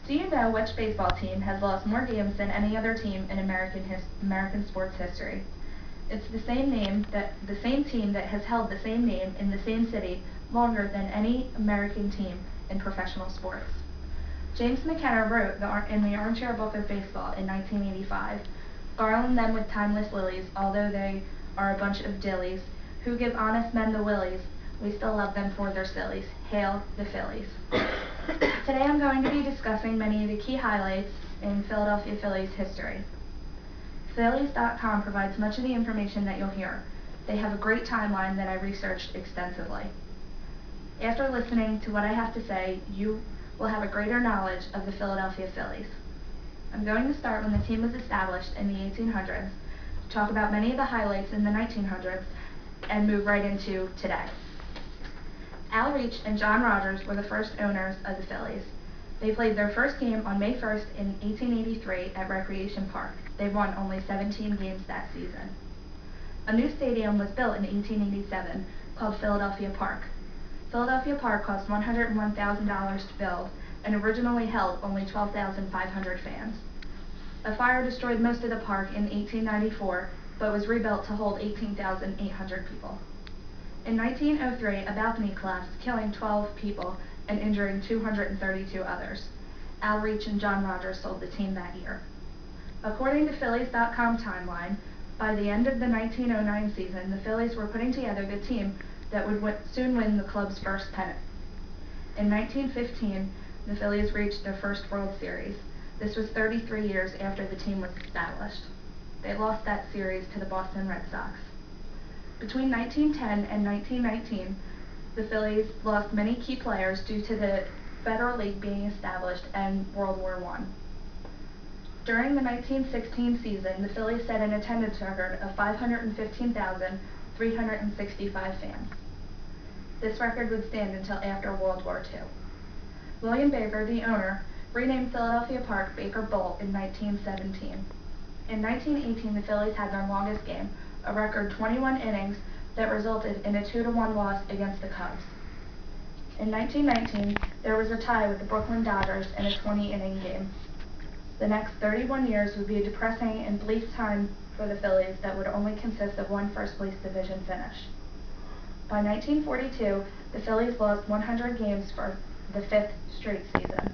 Do you know which baseball team has lost more games than any other team in American sports history? It's the same team that has held the same name in the same city longer than any American team in professional sports. James McKenna wrote in the Armchair Book of Baseball in 1985, "Garland them with timeless lilies, although they are a bunch of dillies, who give honest men the willies, we still love them for their sillies. Hail the Phillies." Today I'm going to be discussing many of the key highlights in Philadelphia Phillies history. Phillies.com provides much of the information that you'll hear. They have a great timeline that I researched extensively. After listening to what I have to say, you will have a greater knowledge of the Philadelphia Phillies. I'm going to start when the team was established in the 1800s, talk about many of the highlights in the 1900s, and move right into today. Al Reach and John Rogers were the first owners of the Phillies. They played their first game on May 1st in 1883 at Recreation Park. They won only 17 games that season. A new stadium was built in 1887 called Philadelphia Park. Philadelphia Park cost $101,000 to build and originally held only 12,500 fans. A fire destroyed most of the park in 1894, but was rebuilt to hold 18,800 people. In 1903, a balcony collapsed, killing 12 people and injuring 232 others. Al Reach and John Rogers sold the team that year. According to Phillies.com timeline, by the end of the 1909 season, the Phillies were putting together the team that would soon win the club's first pennant. In 1915, the Phillies reached their first World Series. This was 33 years after the team was established. They lost that series to the Boston Red Sox. Between 1910 and 1919, the Phillies lost many key players due to the Federal League being established and World War I. During the 1916 season, the Phillies set an attendance record of 515,365 fans. This record would stand until after World War II. William Baker, the owner, renamed Philadelphia Park Baker Bowl in 1917. In 1918, the Phillies had their longest game, a record 21 innings that resulted in a 2-1 loss against the Cubs. In 1919, there was a tie with the Brooklyn Dodgers in a 20-inning game. The next 31 years would be a depressing and bleak time for the Phillies that would only consist of one first-place division finish. By 1942, the Phillies lost 100 games for the 5th straight season.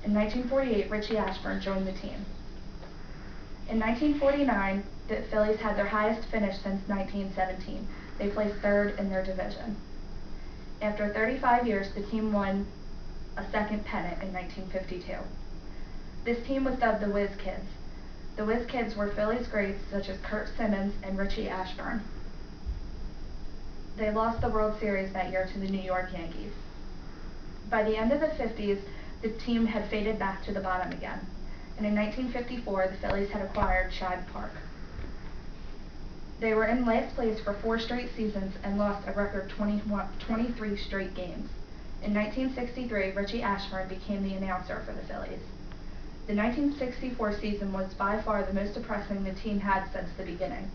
In 1948, Richie Ashburn joined the team. In 1949, the Phillies had their highest finish since 1917. They placed third in their division. After 35 years, the team won a second pennant in 1952. This team was dubbed the Whiz Kids. The Whiz Kids were Phillies greats such as Curt Simmons and Richie Ashburn. They lost the World Series that year to the New York Yankees. By the end of the 50s, the team had faded back to the bottom again, and in 1954, the Phillies had acquired Shibe Park. They were in last place for 4 straight seasons and lost a record 23 straight games. In 1963, Richie Ashburn became the announcer for the Phillies. The 1964 season was by far the most depressing the team had since the beginning.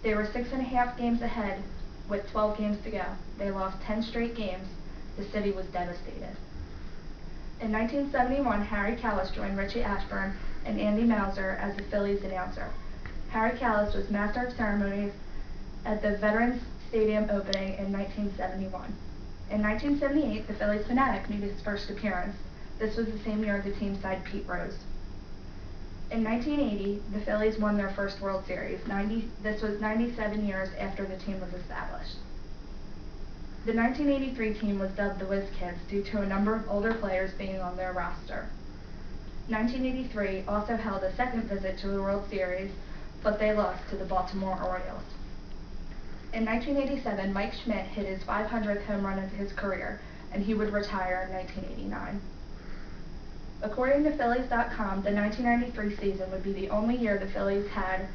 They were 6.5 games ahead with 12 games to go. They lost 10 straight games. The city was devastated. In 1971, Harry Kalas joined Richie Ashburn and Andy Mauser as the Phillies announcer. Harry Kalas was master of ceremonies at the Veterans Stadium opening in 1971. In 1978, the Phillies fanatic made his first appearance. This was the same year the team signed Pete Rose. In 1980, the Phillies won their first World Series. This was 97 years after the team was established. The 1983 team was dubbed the Whiz Kids due to a number of older players being on their roster. 1983 also held a second visit to the World Series, but they lost to the Baltimore Orioles. In 1987, Mike Schmidt hit his 500th home run of his career, and he would retire in 1989. According to Phillies.com, the 1993 season would be the only year the Phillies had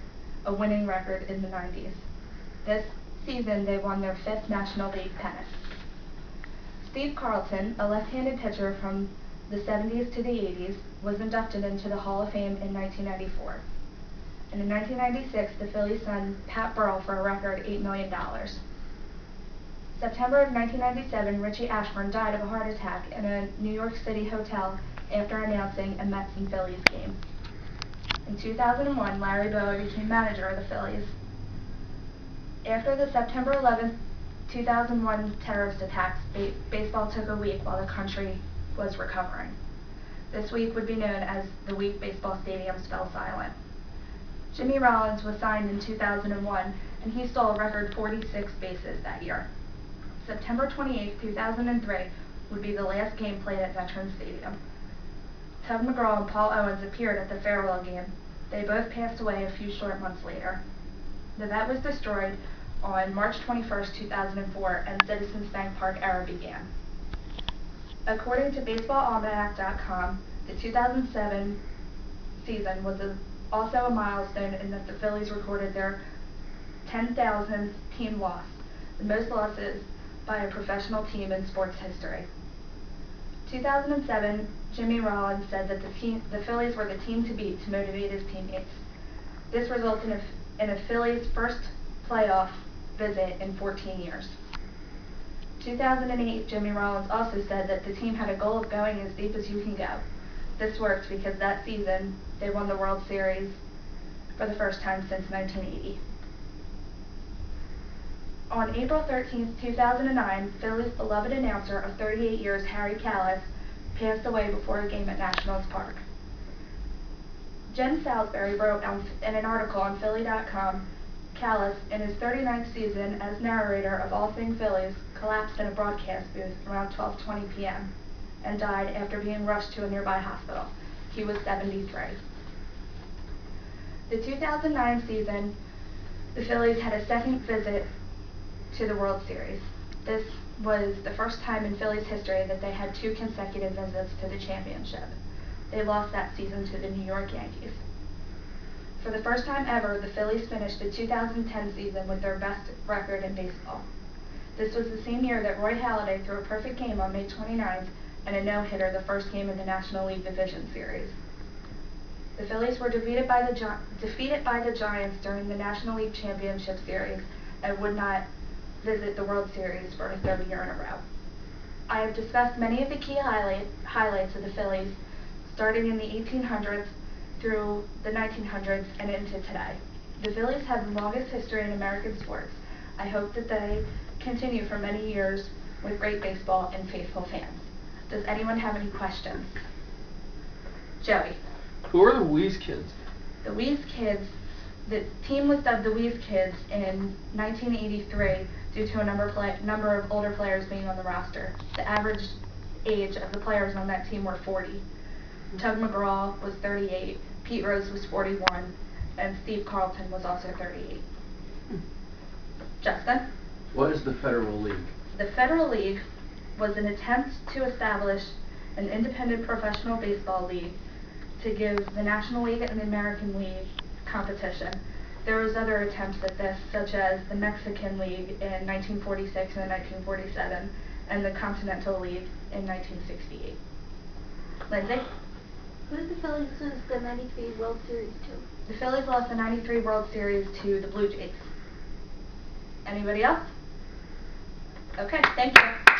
a winning record in the 90s. This season, they won their 5th National League pennant. Steve Carlton, a left-handed pitcher from the 70s to the 80s, was inducted into the Hall of Fame in 1994. And in 1996, the Phillies signed Pat Burrell for a record $8 million. September of 1997, Richie Ashburn died of a heart attack in a New York City hotel after announcing a Mets and Phillies game. In 2001, Larry Bowa became manager of the Phillies. After the September 11, 2001 terrorist attacks, baseball took a week while the country was recovering. This week would be known as the week baseball stadiums fell silent. Jimmy Rollins was signed in 2001, and he stole a record 46 bases that year. September 28, 2003 would be the last game played at Veterans Stadium. Tug McGraw and Paul Owens appeared at the farewell game. They both passed away a few short months later. The vet was destroyed on March 21, 2004, and Citizens Bank Park era began. According to BaseballAlmanac.com, the 2007 season was also a milestone in that the Phillies recorded their 10,000th team loss, the most losses by a professional team in sports history. 2007, Jimmy Rollins said that the Phillies were the team to beat to motivate his teammates. This resulted in a Phillies' first playoff visit in 14 years. 2008, Jimmy Rollins also said that the team had a goal of going as deep as you can go. This worked because that season they won the World Series for the first time since 1980. On April 13, 2009, Phillies' beloved announcer of 38 years, Harry Kalas, passed away before a game at Nationals Park. Jen Salisbury wrote in an article on Philly.com, Kalas, in his 39th season as narrator of All Things Phillies, collapsed in a broadcast booth around 12:20 p.m. and died after being rushed to a nearby hospital. He was 73. The 2009 season, the Phillies had a second visit to the World Series. This was the first time in Phillies history that they had two consecutive visits to the championship. They lost that season to the New York Yankees. For the first time ever, the Phillies finished the 2010 season with their best record in baseball. This was the same year that Roy Halladay threw a perfect game on May 29th and a no-hitter the first game in the National League Division Series. The Phillies were defeated by the Giants during the National League Championship Series and would not visit the World Series for a third year in a row. I have discussed many of the key highlights of the Phillies, starting in the 1800s through the 1900s and into today. The Phillies have the longest history in American sports. I hope that they continue for many years with great baseball and faithful fans. Does anyone have any questions? Joey. Who are the Wheeze Kids? The Wheeze Kids, the team was dubbed the Wheeze Kids in 1983 due to a number of older players being on the roster. The average age of the players on that team were 40. Tug McGraw was 38, Pete Rose was 41, and Steve Carlton was also 38. Justin? What is the Federal League? The Federal League was an attempt to establish an independent professional baseball league to give the National League and the American League competition. There was other attempts at this, such as the Mexican League in 1946 and 1947, and the Continental League in 1968. Lindsay? Who did the Phillies lose the 93 World Series to? The Phillies lost the 93 World Series to the Blue Jays. Anybody else? Okay, thank you.